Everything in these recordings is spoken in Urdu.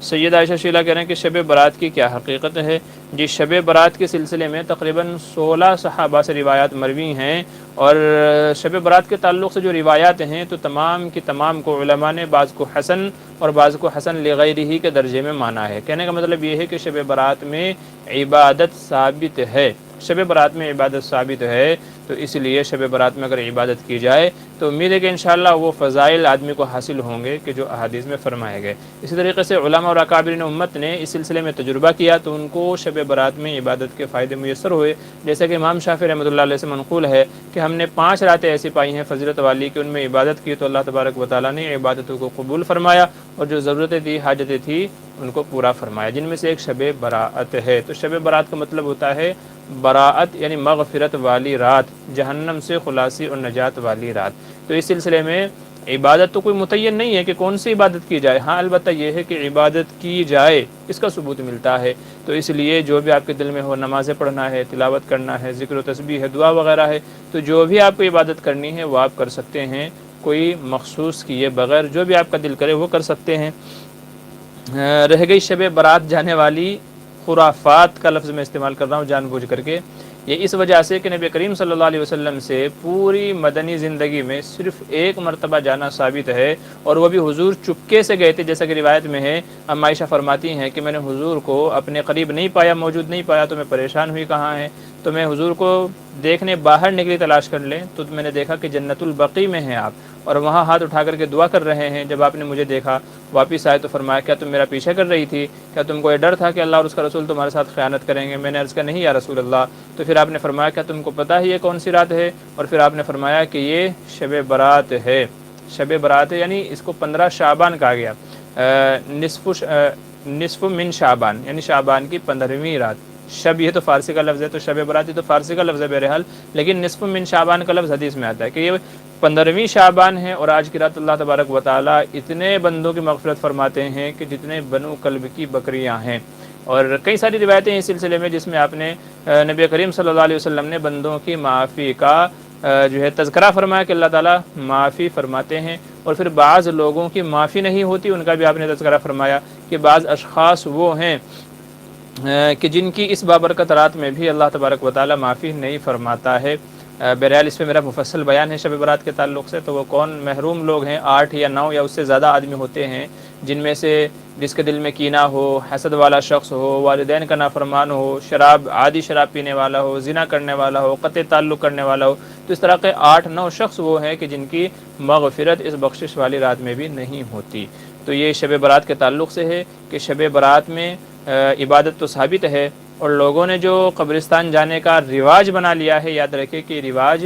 سید عائشہ شیلہ کہہ رہے ہیں کہ شب برات کی کیا حقیقت ہے؟ جی، شب برات کے سلسلے میں تقریباً 16 صحابہ سے روایات مروی ہیں، اور شب برات کے تعلق سے جو روایات ہیں تو تمام کی تمام کو علماء نے بعض کو حسن اور بعض کو حسن لغیرہ کے درجے میں مانا ہے۔ کہنے کا مطلب یہ ہے کہ شب برات میں عبادت ثابت ہے، شب برات میں عبادت ثابت ہے، تو اس لیے شب برات میں اگر عبادت کی جائے تو امید ہے کہ انشاءاللہ وہ فضائل آدمی کو حاصل ہوں گے کہ جو احادیث میں فرمائے گئے۔ اسی طریقے سے علماء اور اکابرین امت نے اس سلسلے میں تجربہ کیا تو ان کو شب برات میں عبادت کے فائدے میسر ہوئے، جیسا کہ امام شافعی رحمۃ اللہ علیہ سے منقول ہے کہ ہم نے 5 راتیں ایسی پائی ہیں فضیلت والی کہ ان میں عبادت کی تو اللہ تبارک و تعالیٰ نے عبادتوں کو قبول فرمایا، اور جو ضرورتیں تھی، حاجتیں تھی، ان کو پورا فرمایا، جن میں سے ایک شب براءت ہے۔ تو شب براءت کا مطلب ہوتا ہے براءت، یعنی مغفرت والی رات، جہنم سے خلاصی اور نجات والی رات۔ تو اس سلسلے میں عبادت تو کوئی متعین نہیں ہے کہ کون سی عبادت کی جائے، ہاں البتہ یہ ہے کہ عبادت کی جائے اس کا ثبوت ملتا ہے۔ تو اس لیے جو بھی آپ کے دل میں ہو، نمازیں پڑھنا ہے، تلاوت کرنا ہے، ذکر و تسبیح ہے، دعا وغیرہ ہے، تو جو بھی آپ کو عبادت کرنی ہے وہ آپ کر سکتے ہیں، کوئی مخصوص کیے بغیر جو بھی آپ کا دل کرے وہ کر سکتے ہیں۔ رہ گئی شب برات جانے والی خرافات کا لفظ میں استعمال کر رہا ہوں جان بوجھ کر کے، یہ اس وجہ سے کہ نبی کریم صلی اللہ علیہ وسلم سے پوری مدنی زندگی میں صرف ایک مرتبہ جانا ثابت ہے، اور وہ بھی حضور چپکے سے گئے تھے، جیسا کہ روایت میں ہے۔ ام عائشہ فرماتی ہیں کہ میں نے حضور کو اپنے قریب نہیں پایا، موجود نہیں پایا، تو میں پریشان ہوئی کہاں ہے، تو میں حضور کو دیکھنے باہر نکلی تلاش کر لیں تو میں نے دیکھا کہ جنت البقیع میں ہیں آپ، اور وہاں ہاتھ اٹھا کر کے دعا کر رہے ہیں۔ جب آپ نے مجھے دیکھا، واپس آئے تو فرمایا کیا تم میرا پیچھا کر رہی تھی؟ کیا تم کو یہ ڈر تھا کہ اللہ اور اس کا رسول تمہارے ساتھ خیانت کریں گے؟ میں نے عرض کیا نہیں یا رسول اللہ۔ تو پھر آپ نے فرمایا کیا تم کو پتہ ہے یہ کون سی رات ہے؟ اور پھر آپ نے فرمایا کہ یہ شب برات ہے، شب برات ہے، یعنی اس کو 15 شعبان کہا گیا، نصف من شعبان، یعنی شعبان کی 15ویں رات۔ شب یہ تو فارسی کا لفظ ہے، تو شب برات تو فارسی کا لفظ ہے بہرحال، لیکن نصف من شعبان کا لفظ حدیث میں آتا ہے کہ یہ 15ویں شعبان ہے، اور آج کی رات اللہ تبارک و تعالیٰ اتنے بندوں کی مغفرت فرماتے ہیں کہ جتنے بنو کلب کی بکریاں ہیں۔ اور کئی ساری روایتیں ہیں اس سلسلے میں جس میں آپ نے نبی کریم صلی اللہ علیہ وسلم نے بندوں کی معافی کا جو ہے تذکرہ فرمایا کہ اللہ تعالیٰ معافی فرماتے ہیں، اور پھر بعض لوگوں کی معافی نہیں ہوتی ان کا بھی آپ نے تذکرہ فرمایا کہ بعض اشخاص وہ ہیں کہ جن کی اس بابرکت رات میں بھی اللہ تبارک و تعالیٰ معافی نہیں فرماتا ہے۔ بہرحال اس پہ میرا مفصل بیان ہے شب برات کے تعلق سے، تو وہ کون محروم لوگ ہیں، 8 یا 9 یا اس سے زیادہ آدمی ہوتے ہیں جن میں سے جس کے دل میں کینہ ہو، حسد والا شخص ہو، والدین کا نافرمان ہو، شراب عادی شراب پینے والا ہو، زنا کرنے والا ہو، قطع تعلق کرنے والا ہو، تو اس طرح کے 8-9 شخص وہ ہیں کہ جن کی مغفرت اس بخشش والی رات میں بھی نہیں ہوتی۔ تو یہ شب برات کے تعلق سے ہے کہ شب برات میں عبادت تو ثابت ہے، اور لوگوں نے جو قبرستان جانے کا رواج بنا لیا ہے، یاد رکھے کہ رواج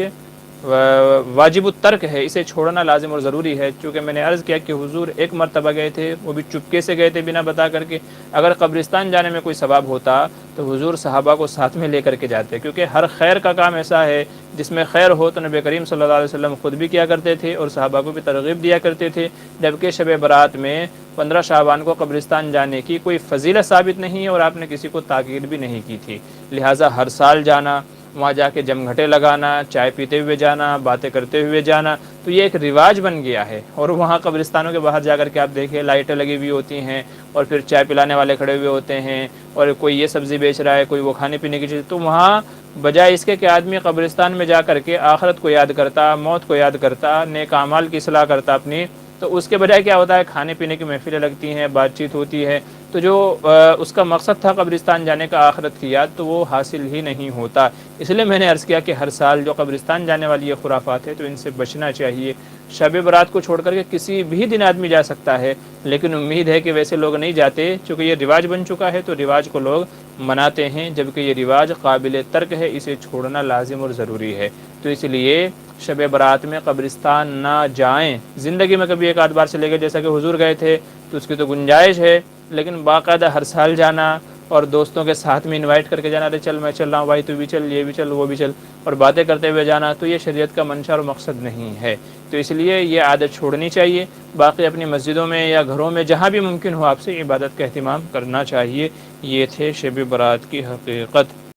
واجب الترک ہے، اسے چھوڑنا لازم اور ضروری ہے۔ چونکہ میں نے عرض کیا کہ حضور ایک مرتبہ گئے تھے، وہ بھی چپکے سے گئے تھے بنا بتا کر کے۔ اگر قبرستان جانے میں کوئی ثواب ہوتا تو حضور صحابہ کو ساتھ میں لے کر کے جاتے، کیونکہ ہر خیر کا کام ایسا ہے جس میں خیر ہو تو نبی کریم صلی اللہ علیہ وسلم خود بھی کیا کرتے تھے اور صحابہ کو بھی ترغیب دیا کرتے تھے۔ جبکہ شب برات میں 15 شعبان کو قبرستان جانے کی کوئی فضیلت ثابت نہیں ہے، اور آپ نے کسی کو تاکید بھی نہیں کی تھی، لہٰذا ہر سال جانا، وہاں جا کے جم گھٹے لگانا، چائے پیتے ہوئے جانا، باتیں کرتے ہوئے جانا، تو یہ ایک رواج بن گیا ہے۔ اور وہاں قبرستانوں کے باہر جا کر کے آپ دیکھیں لائٹیں لگی ہوئی ہوتی ہیں، اور پھر چائے پلانے والے کھڑے ہوئے ہوتے ہیں، اور کوئی یہ سبزی بیچ رہا ہے، کوئی وہ کھانے پینے کی چیز، تو وہاں بجائے اس کے کہ آدمی قبرستان میں جا کر کے آخرت کو یاد کرتا، موت کو یاد کرتا، نیک اعمال کی اصلاح کرتا اپنی، تو اس کے بجائے کیا ہوتا ہے، کھانے پینے کی محفلیں لگتی ہیں، بات چیت ہوتی ہے، تو جو اس کا مقصد تھا قبرستان جانے کا آخرت کی یاد، تو وہ حاصل ہی نہیں ہوتا۔ اس لیے میں نے عرض کیا کہ ہر سال جو قبرستان جانے والی یہ خرافات ہے تو ان سے بچنا چاہیے۔ شب برات کو چھوڑ کر کے کسی بھی دن آدمی جا سکتا ہے، لیکن امید ہے کہ ویسے لوگ نہیں جاتے، چونکہ یہ رواج بن چکا ہے تو رواج کو لوگ مناتے ہیں، جبکہ یہ رواج قابل ترک ہے، اسے چھوڑنا لازم اور ضروری ہے۔ تو اس لیے شب برات میں قبرستان نہ جائیں، زندگی میں کبھی ایک آدھ بار چلے گئے جیسا کہ حضور گئے تھے تو اس کی تو گنجائش ہے، لیکن باقاعدہ ہر سال جانا اور دوستوں کے ساتھ میں انوائٹ کر کے جانا، ارے چل میں چل رہا ہوں بھائی تو بھی چل، یہ بھی چل، وہ بھی چل، اور باتیں کرتے ہوئے جانا، تو یہ شریعت کا منشا اور مقصد نہیں ہے۔ تو اس لیے یہ عادت چھوڑنی چاہیے۔ باقی اپنی مسجدوں میں یا گھروں میں جہاں بھی ممکن ہو آپ سے عبادت کا اہتمام کرنا چاہیے۔ یہ تھے شب برات کی حقیقت۔